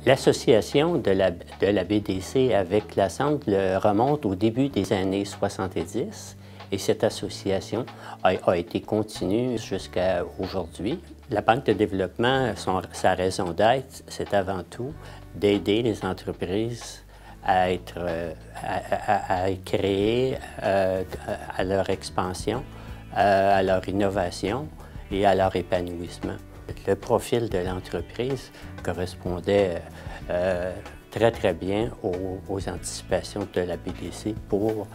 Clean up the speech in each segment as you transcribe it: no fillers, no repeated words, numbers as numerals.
L'association de la BDC avec la Centre remonte au début des années 70 et cette association a été continue jusqu'à aujourd'hui. La Banque de développement, sa raison d'être, c'est avant tout d'aider les entreprises à créer à leur expansion, à leur innovation et à leur épanouissement. Le profil de l'entreprise correspondait très bien aux anticipations de la BDC pour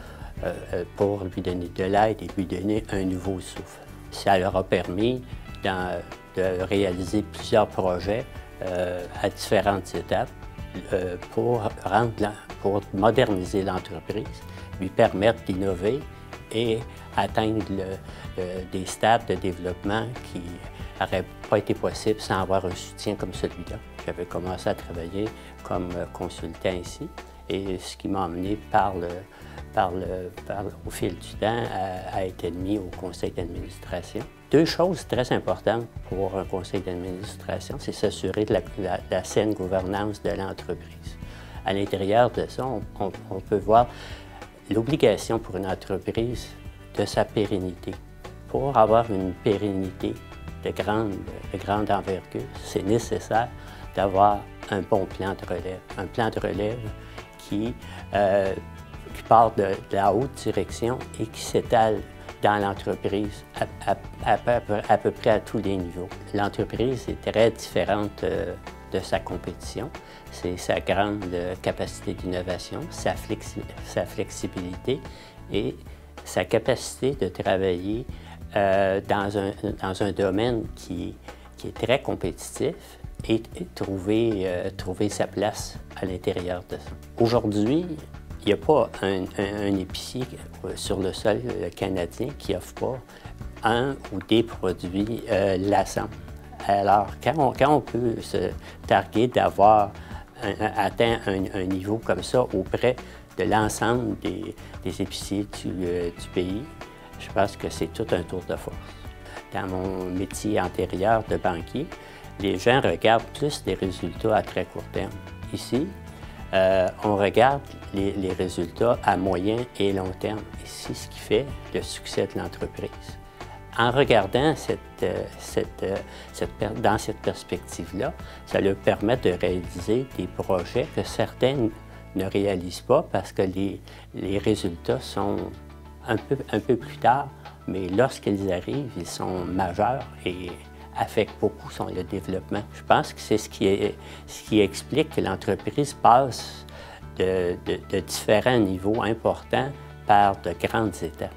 lui donner de l'aide et lui donner un nouveau souffle. Ça leur a permis de réaliser plusieurs projets à différentes étapes pour moderniser l'entreprise, lui permettre d'innover et atteindre des stades de développement qui n'auraient pas été possibles sans avoir un soutien comme celui-là. J'avais commencé à travailler comme consultant ici et ce qui m'a amené au fil du temps à être admis au conseil d'administration. Deux choses très importantes pour un conseil d'administration, c'est s'assurer de la saine gouvernance de l'entreprise. À l'intérieur de ça, on peut voir l'obligation pour une entreprise de sa pérennité. Pour avoir une pérennité de grande envergure, c'est nécessaire d'avoir un bon plan de relève. Un plan de relève qui part de la haute direction et qui s'étale dans l'entreprise à peu près à tous les niveaux. L'entreprise est très différente de sa compétition. C'est sa grande capacité d'innovation, sa flexibilité et sa capacité de travailler dans un domaine qui est très compétitif et trouver sa place à l'intérieur de ça. Aujourd'hui, il n'y a pas un épicier sur le sol canadien qui n'offre pas un ou des produits lassants. Alors, quand on peut se targuer d'avoir atteint un niveau comme ça auprès de l'ensemble des épiciers du pays, je pense que c'est tout un tour de force. Dans mon métier antérieur de banquier, les gens regardent plus les résultats à très court terme. Ici, on regarde les résultats à moyen et long terme. Et c'est ce qui fait le succès de l'entreprise. En regardant dans cette perspective-là, ça leur permet de réaliser des projets que certains ne réalisent pas parce que les résultats sont un peu plus tard, mais lorsqu'ils arrivent, ils sont majeurs et affectent beaucoup le développement. Je pense que c'est ce qui explique que l'entreprise passe de différents niveaux importants par de grandes étapes.